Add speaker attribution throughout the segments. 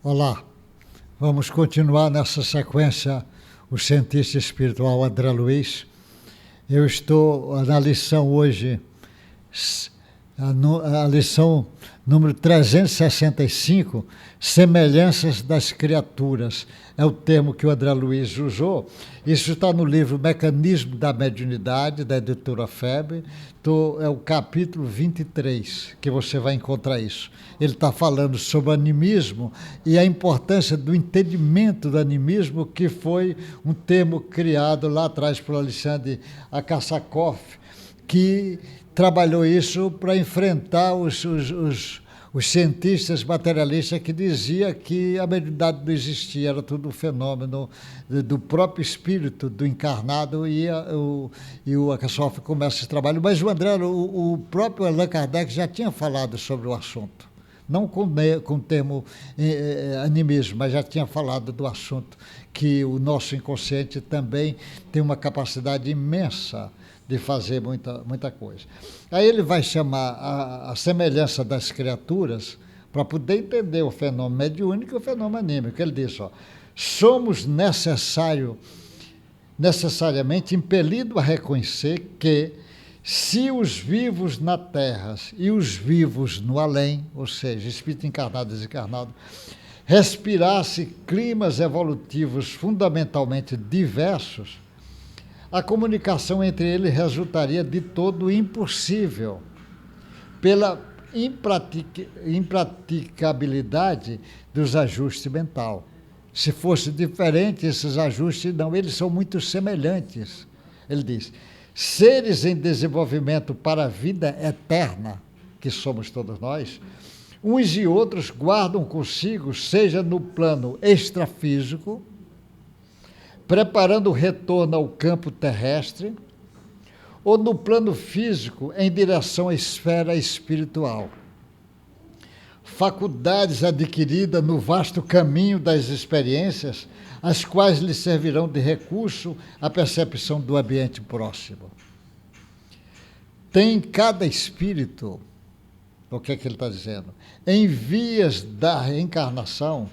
Speaker 1: Olá, vamos continuar nessa sequência, o cientista espiritual André Luiz. Eu estou na lição hoje, a lição número 365, Semelhanças das Criaturas. É o termo que o André Luiz usou. Isso está no livro Mecanismo da Mediunidade, da editora FEB. É o capítulo 23 que você vai encontrar isso. Ele está falando sobre animismo e a importância do entendimento do animismo, que foi um termo criado lá atrás por Alexandre Akasakov, que trabalhou isso para enfrentar os cientistas materialistas que diziam que a mediunidade não existia, era tudo um fenômeno do próprio espírito do encarnado, e o Akasakov começa esse trabalho. Mas o próprio Allan Kardec já tinha falado sobre o assunto, não com o termo animismo, mas já tinha falado do assunto, que o nosso inconsciente também tem uma capacidade imensa de fazer muita coisa. Aí ele vai chamar a semelhança das criaturas para poder entender o fenômeno mediúnico e o fenômeno anímico. Ele diz, somos necessariamente impelidos a reconhecer que, se os vivos na Terra e os vivos no além, ou seja, espírito encarnado e desencarnado, respirassem climas evolutivos fundamentalmente diversos, a comunicação entre eles resultaria de todo impossível, pela impraticabilidade dos ajustes mental. Se fosse diferente esses ajustes, não, eles são muito semelhantes. Ele diz, seres em desenvolvimento para a vida eterna, que somos todos nós, uns e outros guardam consigo, seja no plano extrafísico, preparando o retorno ao campo terrestre, ou no plano físico, em direção à esfera espiritual. Faculdades adquiridas no vasto caminho das experiências, as quais lhe servirão de recurso à percepção do ambiente próximo. Tem cada espírito, o que é que ele está dizendo? Em vias da reencarnação,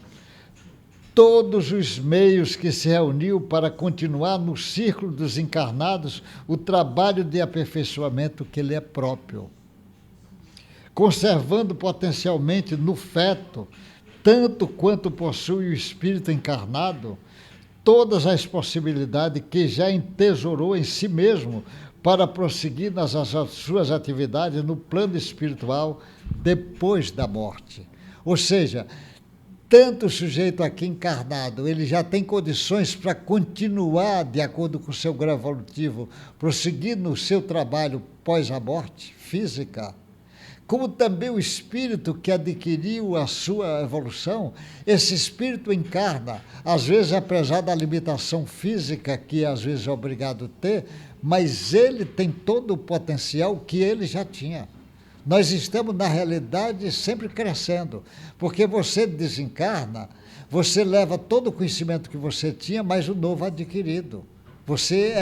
Speaker 1: todos os meios que se reuniu para continuar no círculo dos encarnados o trabalho de aperfeiçoamento que lhe é próprio, conservando potencialmente no feto, tanto quanto possui o espírito encarnado, todas as possibilidades que já entesourou em si mesmo para prosseguir nas suas atividades no plano espiritual depois da morte. Ou seja, tanto o sujeito aqui encarnado, ele já tem condições para continuar, de acordo com o seu grau evolutivo, prosseguir no seu trabalho pós a morte física, como também o espírito que adquiriu a sua evolução. Esse espírito encarna, às vezes apesar da limitação física que às vezes é obrigado a ter, mas ele tem todo o potencial que ele já tinha. Nós estamos, na realidade, sempre crescendo, porque você desencarna, você leva todo o conhecimento que você tinha, mais o novo adquirido. Você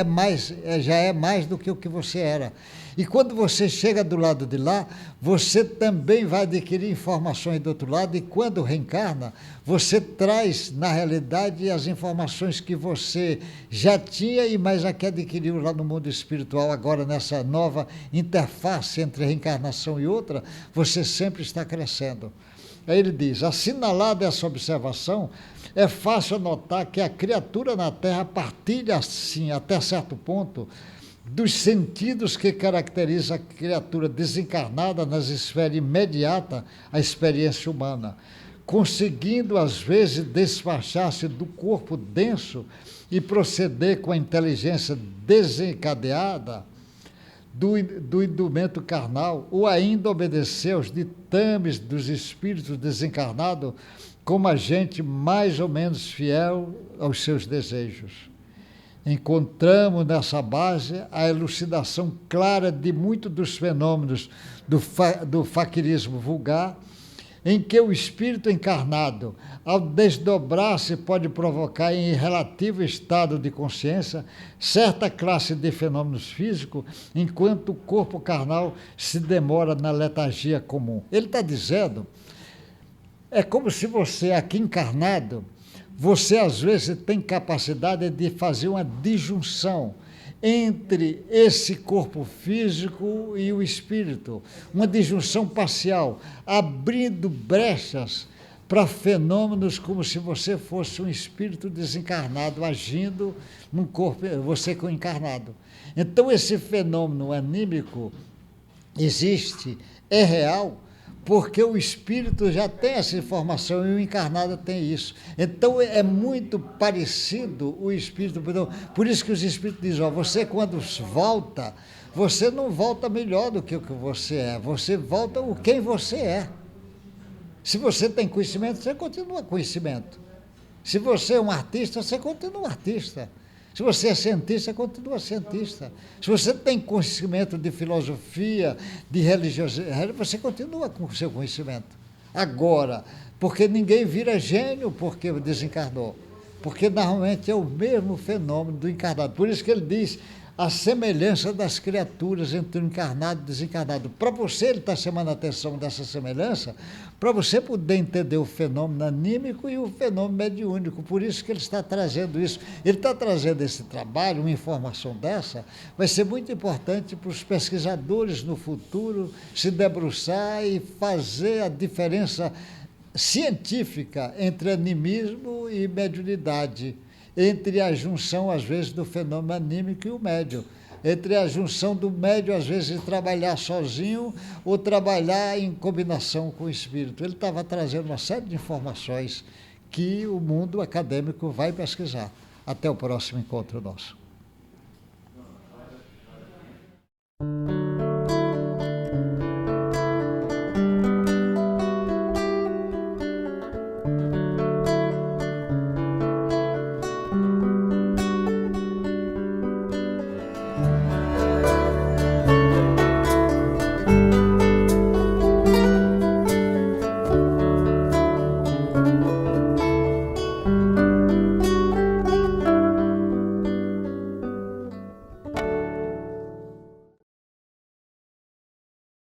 Speaker 1: já é mais do que o que você era. E quando você chega do lado de lá, você também vai adquirir informações do outro lado, e quando reencarna, você traz, na realidade, as informações que você já tinha e mais a que adquiriu lá no mundo espiritual. Agora, nessa nova interface entre reencarnação e outra, você sempre está crescendo. Aí ele diz, assinalada essa observação, é fácil notar que a criatura na Terra partilha, assim, até certo ponto, dos sentidos que caracterizam a criatura desencarnada nas esferas imediatas à experiência humana, conseguindo, às vezes, despachar-se do corpo denso e proceder com a inteligência desencadeada do indumento carnal, ou ainda obedecer aos ditames dos espíritos desencarnados como agente mais ou menos fiel aos seus desejos. Encontramos nessa base a elucidação clara de muitos dos fenômenos do faquirismo vulgar, em que o espírito encarnado, ao desdobrar-se, pode provocar em relativo estado de consciência certa classe de fenômenos físicos, enquanto o corpo carnal se demora na letargia comum. Ele está dizendo É como se você, aqui encarnado, você às vezes tem capacidade de fazer uma disjunção entre esse corpo físico e o espírito, uma disjunção parcial, abrindo brechas para fenômenos como se você fosse um espírito desencarnado agindo num corpo, você com encarnado. Então esse fenômeno anímico existe, é real, porque o espírito já tem essa informação e o encarnado tem isso. Então é muito parecido o espírito. Por isso que os espíritos dizem, ó, você quando volta, você não volta melhor do que o que você é, você volta o quem você é. Se você tem conhecimento, você continua conhecimento. Se você é um artista, você continua artista. Se você é cientista, continua cientista. Se você tem conhecimento de filosofia, de religiosidade, você continua com o seu conhecimento. Agora, porque ninguém vira gênio porque desencarnou. Porque normalmente é o mesmo fenômeno do encarnado. Por isso que ele diz a semelhança das criaturas entre o encarnado e o desencarnado. Para você, ele está chamando a atenção dessa semelhança, para você poder entender o fenômeno anímico e o fenômeno mediúnico. Por isso que ele está trazendo isso. Ele está trazendo esse trabalho, uma informação dessa, vai ser muito importante para os pesquisadores no futuro se debruçar e fazer a diferença científica entre animismo e mediunidade, entre a junção, às vezes, do fenômeno anímico e o médium, entre a junção do médium, às vezes, de trabalhar sozinho ou trabalhar em combinação com o espírito. Ele estava trazendo uma série de informações que o mundo acadêmico vai pesquisar. Até o próximo encontro nosso.